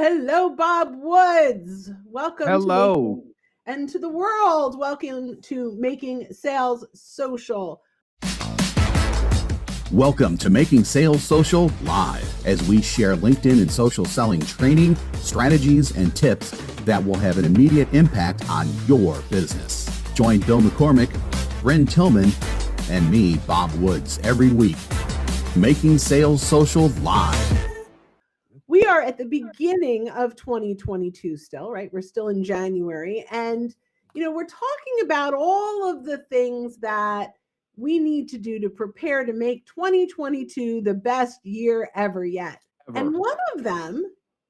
Hello, Bob Woods. Welcome to Hello. Making and to the world. Welcome to Making Sales Social. Welcome to Making Sales Social Live, as we share LinkedIn and social selling training, strategies, and tips that will have an immediate impact on your business. Join Bill McCormick, Bryn Tillman, and me, Bob Woods, every week. Making Sales Social Live. We are at the beginning of 2022 still, right? We're still in January. And, we're talking about all of the things that we need to do to prepare to make 2022 the best year ever yet. And one of them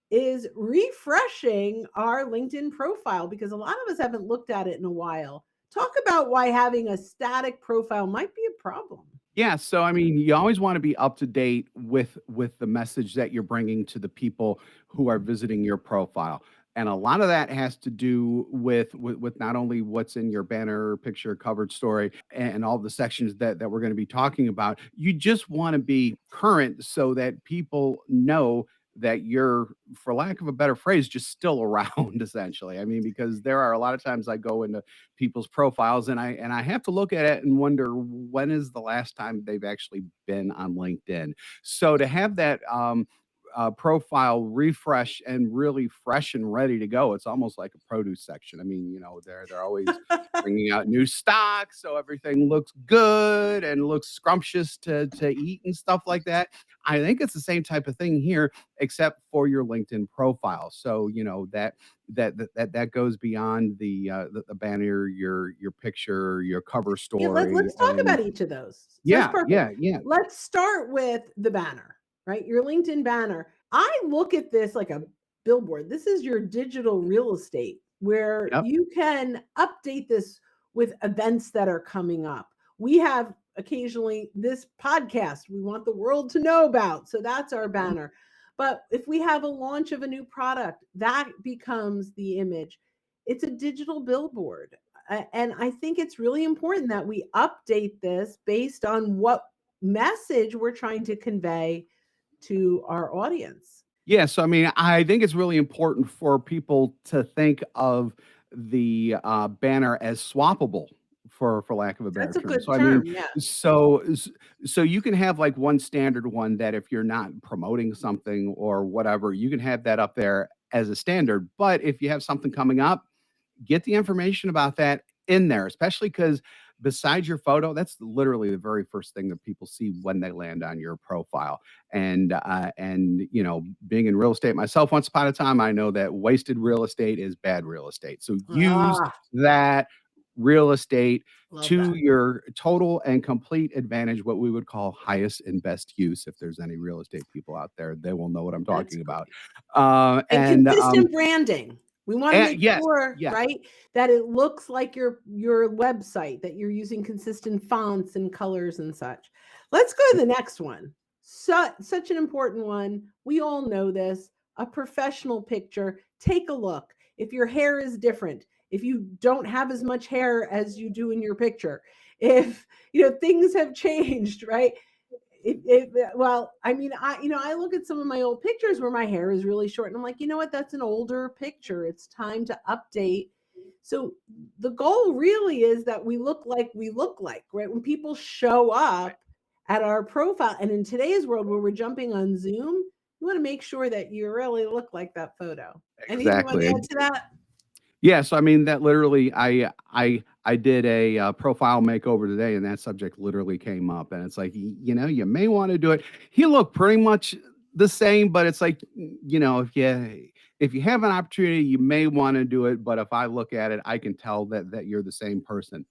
is refreshing our LinkedIn profile, because a lot of us haven't looked at it in a while. Talk about why having a static profile might be a problem. Yeah, so I mean, you always want to be up to date with the message that you're bringing to the people who are visiting your profile. And a lot of that has to do with not only what's in your banner, picture, covered story, and all the sections that we're going to be talking about. You just want to be current so that people know that you're, for lack of a better phrase, just still around, essentially. I mean, because there are a lot of times I go into people's profiles and I have to look at it and wonder, when is the last time they've actually been on LinkedIn? So to have that profile refresh and really fresh and ready to go, it's almost like a produce section. I mean, they're always bringing out new stock, so everything looks good and looks scrumptious to eat and stuff like that. I think it's the same type of thing here, except for your LinkedIn profile. So that goes beyond the banner, your picture, your cover story. Yeah, let's talk about each of those. So Yeah. Let's start with the banner, right? Your LinkedIn banner. I look at this like a billboard. This is your digital real estate, where you can update this with events that are coming up. We have occasionally this podcast we want the world to know about, so that's our banner. But if we have a launch of a new product, that becomes the image. It's a digital billboard. And I think it's really important that we update this based on what message we're trying to convey to our audience. Yeah, so I mean, I think it's really important for people to think of the banner as swappable, for lack of a better That's a term. good So I term, mean, yeah. so you can have like one standard one that if you're not promoting something or whatever, you can have that up there as a standard. But if you have something coming up, get the information about that in there, especially because besides your photo, that's literally the very first thing that people see when they land on your profile. And being in real estate myself, once upon a time, I know that wasted real estate is bad real estate. So use that real estate to your total and complete advantage, what we would call highest and best use. If there's any real estate people out there, they will know what I'm talking about. And consistent branding. We want to make sure, yes. right, that it looks like your website, that you're using consistent fonts and colors and such. Let's go to the next one. Such an important one. We all know this. A professional picture. Take a look. If your hair is different, if you don't have as much hair as you do in your picture, if things have changed, right? I look at some of my old pictures where my hair is really short, and I'm like, you know what? That's an older picture. It's time to update. So the goal really is that we look like, right? When people show up at our profile, and in today's world where we're jumping on Zoom, you want to make sure that you really look like that photo. Exactly. Anything you want to add to that? Yeah, so I mean, that literally, I did a profile makeover today, and that subject literally came up, and it's like, you may want to do it. He looked pretty much the same, but it's like, if you have an opportunity, you may want to do it. But if I look at it, I can tell that you're the same person.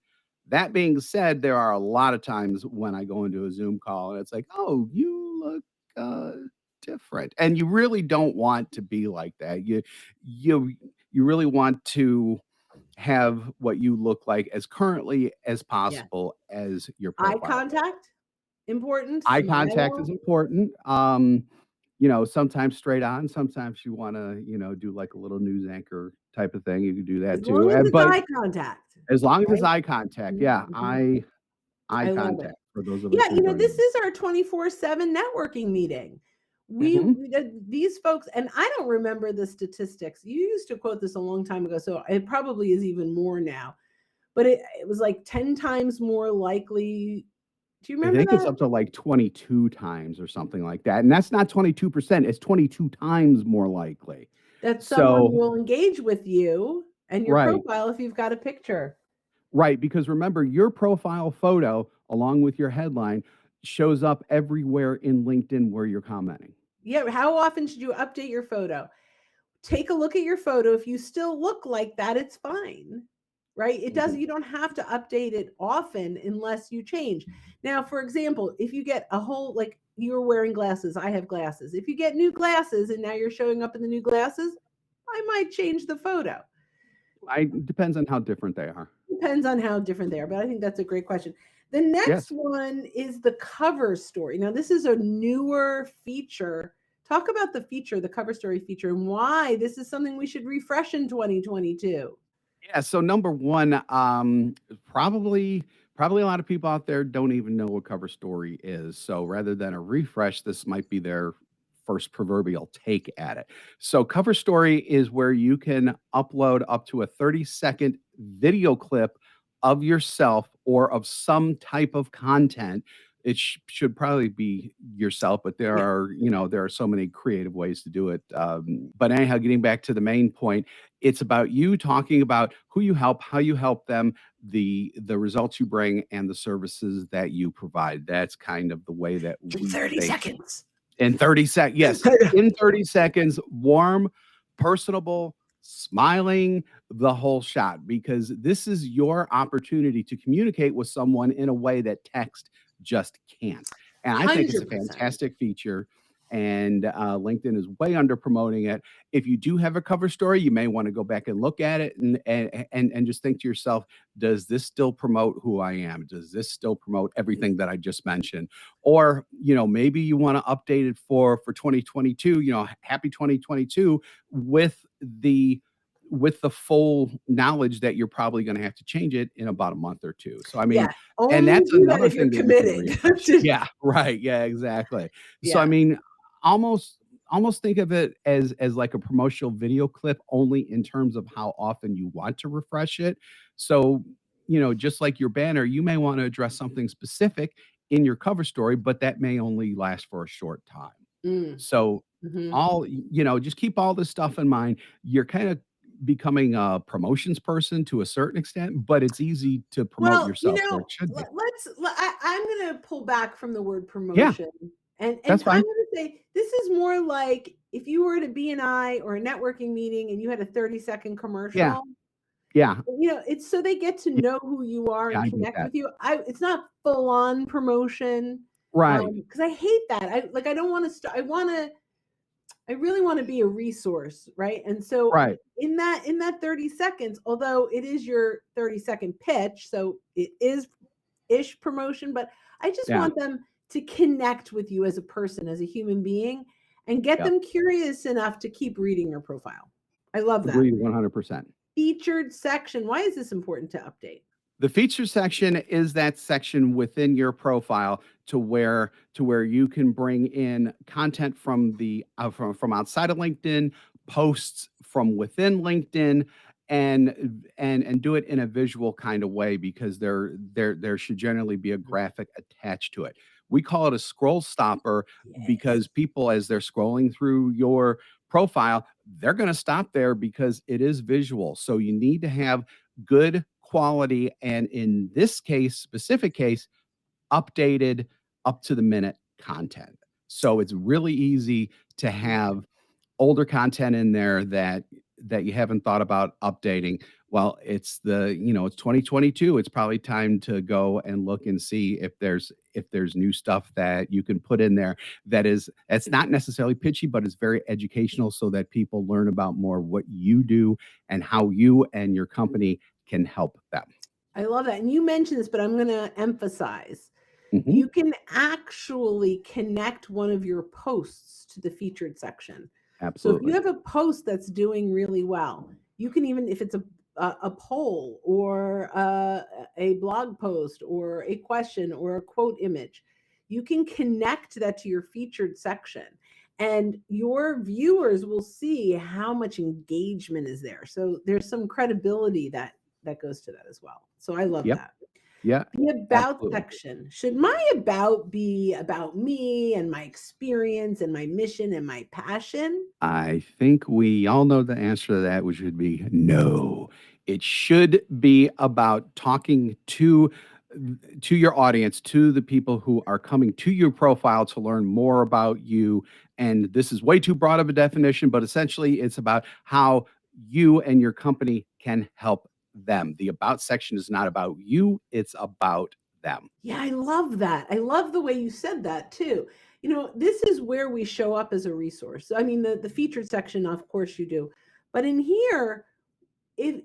That being said, there are a lot of times when I go into a Zoom call, and it's like, oh, you look different, and you really don't want to be like that. You really want to have what you look like as currently as possible as your profile. Eye contact, important. Eye contact is important. Sometimes straight on, sometimes you want to, do like a little news anchor type of thing. You can do that too. As long as it's eye contact. As long as it's eye contact, yeah. Eye contact for those of us. Yeah, this is our 24/7 networking meeting. Mhm. These folks, and I don't remember the statistics. You used to quote this a long time ago, so it probably is even more now. But it was like 10 times more likely. Do you I remember think it's that? up to like 22 times or something like that, and that's not 22%, it's 22 times more likely. That someone So will engage with you and your right, profile if you've got a picture. right, because remember, your profile photo, along with your headline, shows up everywhere in LinkedIn where you're commenting. Yeah, how often should you update your photo? Take a look at your photo. If you still look like that, it's fine. Right? It doesn't, Mhm. you don't have to update it often unless you change. Now, for example, if you get a whole, like you're wearing glasses, I have glasses. If you get new glasses and now you're showing up in the new glasses, I might change the photo. I depends on how different they are. Depends on how different they are, but I think that's a great question. The next Yes. one is the cover story. Now, this is a newer feature. Talk about the feature, the cover story feature, and why this is something we should refresh in 2022. Yeah, so number 1, probably a lot of people out there don't even know what cover story is. So rather than a refresh, this might be their first proverbial take at it. So cover story is where you can upload up to a 30-second video clip of yourself or of some type of content. It should probably be yourself, but there Yeah. are, there are so many creative ways to do it. But anyhow, getting back to the main point, it's about you talking about who you help, how you help them, the results you bring, and the services that you provide. That's kind of the way that In we 30 think. seconds. In 30 seconds, yes, in 30 seconds, warm, personable, smiling, the whole shot, because this is your opportunity to communicate with someone in a way that text just can't. And I think it's a 100%. fantastic feature. And LinkedIn is way under promoting it. If you do have a cover story, you may want to go back and look at it and just think to yourself, does this still promote who I am? Does this still promote everything that I just mentioned? Or maybe you want to update it for 2022, happy 2022, with the full knowledge that you're probably going to have to change it in about a month or two. So I mean, Yeah, and only that's do that another if you're thing that you can committed. refresh. Yeah, right, yeah, exactly. So I Yeah. mean, almost think of it as like a promotional video clip, only in terms of how often you want to refresh it. So just like your banner, you may want to address something specific in your cover story, but that may only last for a short time. Mm, So mhm. just keep all this stuff in mind. You're kind of becoming a promotions person to a certain extent, but it's easy to promote Well, yourself where it should be. I'm gonna pull back from the word Yeah, promotion, and that's I'm fine. gonna say this is more like if you were at a BNI or a networking meeting and you had a 30-second Yeah, commercial, yeah, it's so they get to yeah, know who you are yeah, and I get connect that. with you. It's not full on promotion, Right, because I hate that. I don't wanna I really want to be a resource, right? And so right. in that 30 seconds, although it is your 30-second pitch, so it is ish promotion, but I just Yeah, want them to connect with you as a person, as a human being, and get yep. them curious enough to keep reading your profile. I love that. Agreed 100%. Featured section. Why is this important to update? The feature section is that section within your profile to where you can bring in content from from outside of LinkedIn, posts from within LinkedIn, and do it in a visual kind of way, because there should generally be a graphic attached to it. We call it a scroll stopper, Yes. because people, as they're scrolling through your profile, they're going to stop there because it is visual. So you need to have good quality, and in this case, specific case, updated, up to the minute content. So it's really easy to have older content in there that you haven't thought about updating. Well, it's 2022. It's probably time to go and look and see if there's new stuff that you can put in there that's not necessarily pitchy, but it's very educational, so that people learn about more what you do and how you and your company can help them. I love that. And you mentioned this, but I'm going to emphasize Mhm. you can actually connect one of your posts to the featured section. So if you Absolutely. have a post that's doing really well, you can, even if it's a poll or a blog post or a question or a quote image, you can connect that to your featured section. and your viewers will see how much engagement is there. So there's some credibility that goes to that as well. So I love Yep. that. Yeah. The about Absolutely. section. Should my about be about me and my experience and my mission and my passion? I think we all know the answer to that, which would be no. It should be about talking to your audience, to the people who are coming to your profile to learn more about you. And this is way too broad of a definition, but essentially it's about how you and your company can help them. The about section is not about you, it's about them. Yeah, I love that. I love the way you said that too. This is where we show up as a resource. I mean, the featured section, of course you do. But in here, if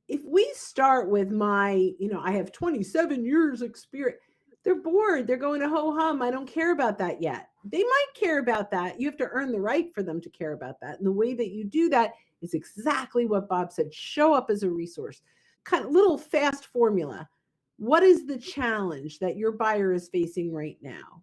if we start with I have 27 years experience, they're bored. They're going to ho hum. I don't care about that yet. They might care about that. You have to earn the right for them to care about that. And the way that you do that is exactly what Bob said. Show up as a resource. Kind of little fast formula. What is the challenge that your buyer is facing right now?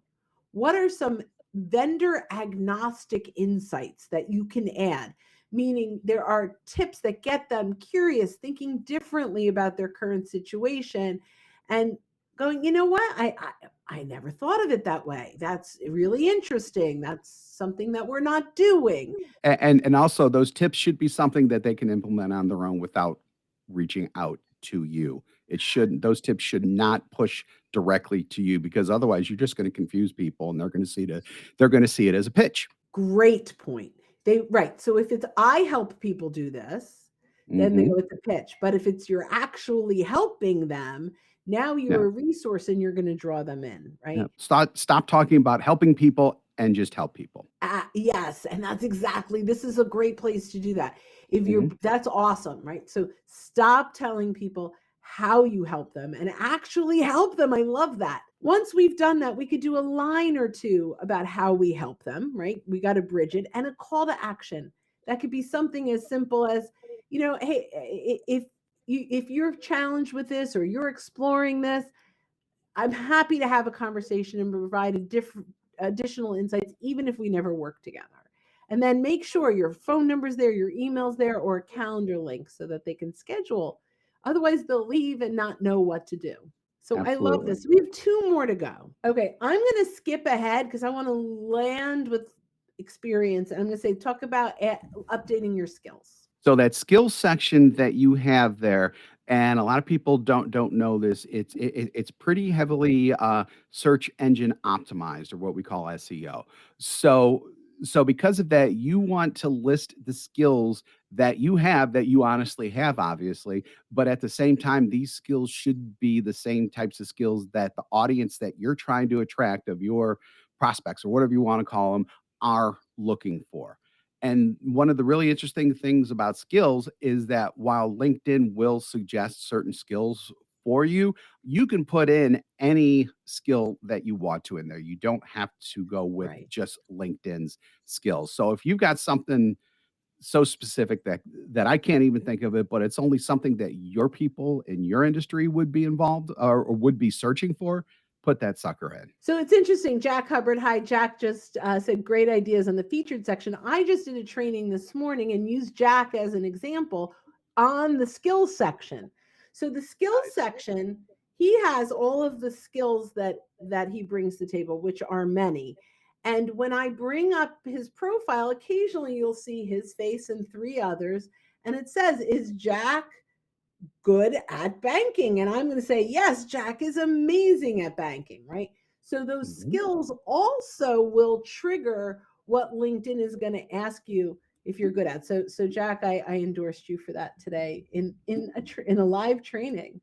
What are some vendor agnostic insights that you can add? Meaning there are tips that get them curious, thinking differently about their current situation, and going, you know what? I never thought of it that way. That's really interesting. That's something that we're not doing. And also those tips should be something that they can implement on their own without reaching out to you. It shouldn't Those tips should not push directly to you, because otherwise you're just going to confuse people and they're going to see it as a pitch. Great point. Right. So if it's I help people do this, then they Mhm. go with the pitch. But if it's you're actually helping them, now Yeah. you're a resource and you're going to draw them in, Yeah. right? Stop talking about helping people and just help people. Yes, and that's exactly, this is a great place to do that. If you're Mhm. That's awesome, right? So stop telling people how you help them and actually help them. I love that. Once we've done that, we could do a line or two about how we help them, right? We got to bridge it, and a call to action. That could be something as simple as, hey, if you're challenged with this or you're exploring this, I'm happy to have a conversation and provide additional insights, even if we never work together. And then make sure your phone number's there, your email's there, or a calendar link so that they can schedule. Otherwise, they'll leave and not know what to do. So I love Absolutely. this. We have two more to go. Okay, I'm going to skip ahead because I want to land with experience. And I'm going to say, talk about updating your skills. So that skills section that you have there, and a lot of people don't know this. It's pretty heavily search engine optimized, or what we call SEO. So because of that, you want to list the skills that you have, that you honestly have, obviously, but at the same time, these skills should be the same types of skills that the audience that you're trying to attract, of your prospects or whatever you want to call them, are looking for. And one of the really interesting things about skills is that while LinkedIn will suggest certain skills for you, you can put in any skill that you want to in there. You don't have to go with Right. just LinkedIn's skills. So if you've got something so specific that I can't even think of it, but it's only something that your people in your industry would be involved, or would be searching for, put that sucker in. So it's interesting. Jack Hubbard, hi. Jack just said great ideas on the featured section. I just did a training this morning and used Jack as an example on the skills section. So the skills section, he has all of the skills that he brings to the table, which are many. And when I bring up his profile, occasionally you'll see his face and three others, and it says, "Is Jack good at banking?" And I'm going to say, yes, Jack is amazing at banking, right? So those Mhm. skills also will trigger what LinkedIn is going to ask you if you're good at. So Jack, I endorsed you for that today in a live training.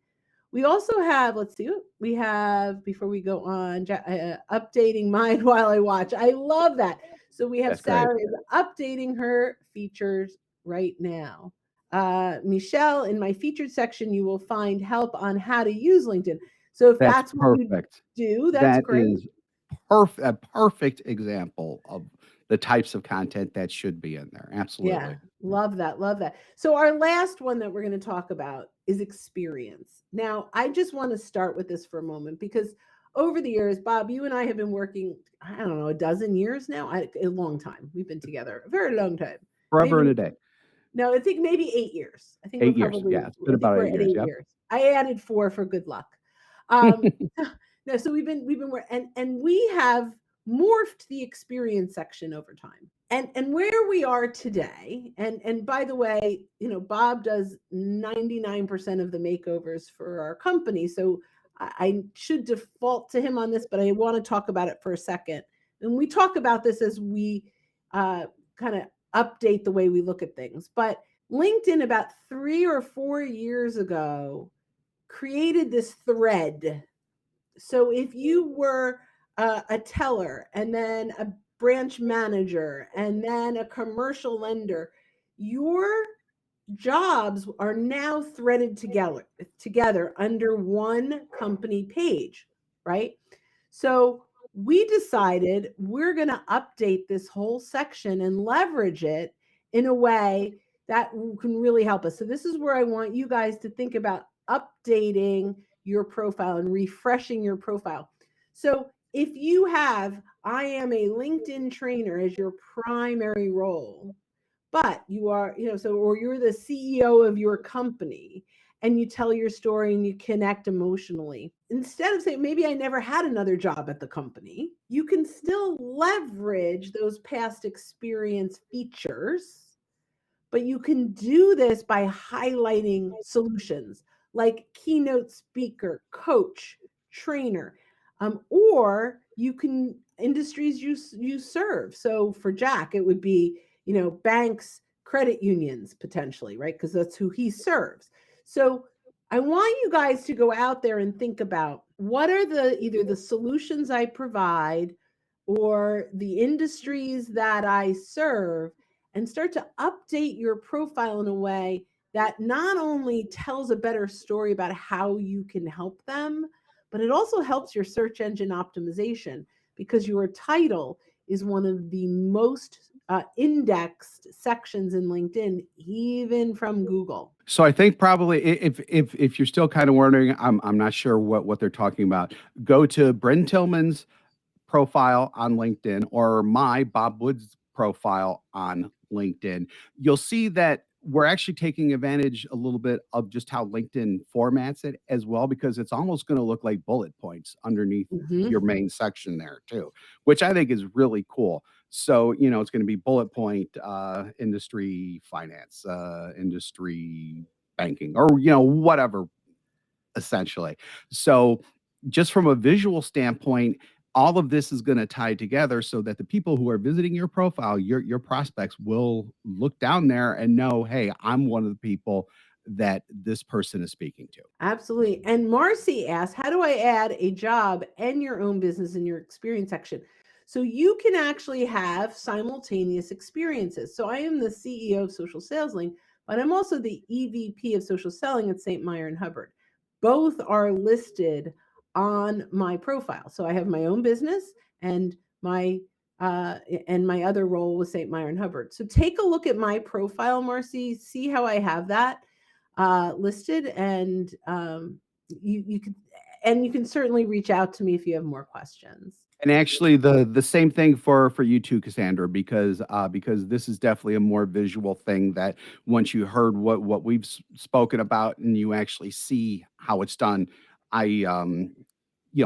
We also have, let's see what we have before we go on, updating mine while I watch. I love that. So we have That's great. Sarah is updating her features right now. Michelle, in my featured section, you will find help on how to use LinkedIn. So if That's that's what you perfect. do, that's That great. is a perfect example of the types of content that should be in there. Yeah, Absolutely. love that. Love that. So, our last one that we're going to talk about is experience. Now, I just want to start with this for a moment because over the years, Bob, you and I have been working, I don't know, a dozen years now, a long time. We've been together a very long time. Forever and Maybe, a day. no, I think maybe 8 years. I think 8 years. Yeah, it's been I think about we're 8 at years. 8 years. I added 4 for good luck. No, so we've been and we have morphed the experience section over time. And where we are today, and by the way, Bob does 99% of the makeovers for our company. So I should default to him on this, but I want to talk about it for a second. And we talk about this as we kind of update the way we look at things. But LinkedIn, about 3 or 4 years ago, created this thread. So if you were a teller and then a branch manager and then a commercial lender, your jobs are now threaded together under one company page, right? So we decided we're going to update this whole section and leverage it in a way that can really help us. So this is where I want you guys to think about updating your profile and refreshing your profile. So if you have, I am a LinkedIn trainer as your primary role, but you are, or you're the CEO of your company and you tell your story and you connect emotionally, instead of saying, maybe I never had another job at the company, you can still leverage those past experience features, but you can do this by highlighting solutions like keynote speaker, coach, trainer, or you can industries you serve. So for Jack, it would be, banks, credit unions, potentially, right? Because that's who he serves. So I want you guys to go out there and think about what are either the solutions I provide or the industries that I serve, and start to update your profile in a way that not only tells a better story about how you can help them, but it also helps your search engine optimization, because your title is one of the most indexed sections in LinkedIn, even from Google. So I think probably if you're still kind of wondering, I'm not sure what they're talking about. Go to Bryn Tillman's profile on LinkedIn or my Bob Woods profile on LinkedIn. You'll see that we're actually taking advantage a little bit of just how LinkedIn formats it as well, because it's almost going to look like bullet points underneath your main section there too, which I think is really cool. So, it's going to be bullet point, industry finance, industry banking, or, whatever, essentially. So just from a visual standpoint, all of this is going to tie together so that the people who are visiting your profile, your prospects, will look down there and know, hey, I'm one of the people that this person is speaking to. Absolutely. And Marcy asked, how do I add a job and your own business in your experience section? So you can actually have simultaneous experiences. So I am the CEO of Social Sales Link, but I'm also the EVP of social selling at St. Meyer and Hubbard. Both are listed on my profile. So I have my own business and my other role with St. Meyer and Hubbard. So take a look at my profile, Marcy, see how I have that listed, and you can certainly reach out to me if you have more questions. And actually, the same thing for you too, Cassandra, because this is definitely a more visual thing, that once you heard what we've spoken about and you actually see how it's done,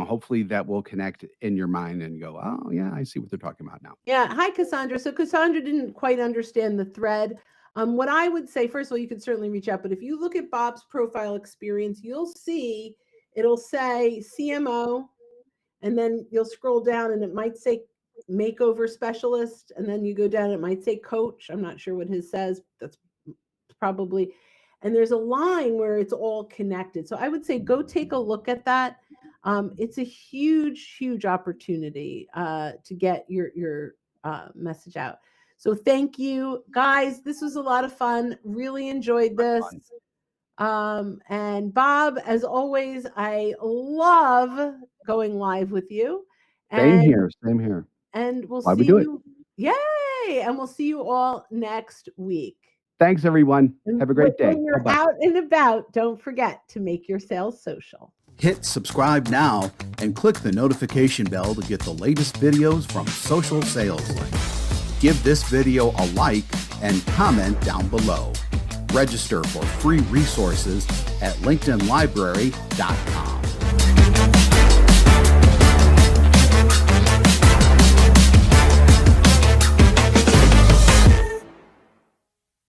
hopefully that will connect in your mind and go, oh yeah, I see what they're talking about now. Yeah. Hi, Cassandra. So Cassandra didn't quite understand the thread. What I would say, first of all, you can certainly reach out, but if you look at Bob's profile experience, you'll see it'll say CMO, and then you'll scroll down and it might say makeover specialist, and then you go down, it might say coach. I'm not sure what his says. That's probably, and there's a line where it's all connected. So I would say go take a look at that. It's a huge opportunity to get your message out. So thank you, guys. This was a lot of fun. Really enjoyed this. And Bob, as always, I love going live with you. Same here. And we'll Why see we do you. Yay! And we'll see you all next week. Thanks, everyone. Have a great day. When you're Bye-bye. out and about, don't forget to make your sales social. Hit subscribe now and click the notification bell to get the latest videos from Social Sales Link. Give this video a like and comment down below. Register for free resources at linkedinlibrary.com.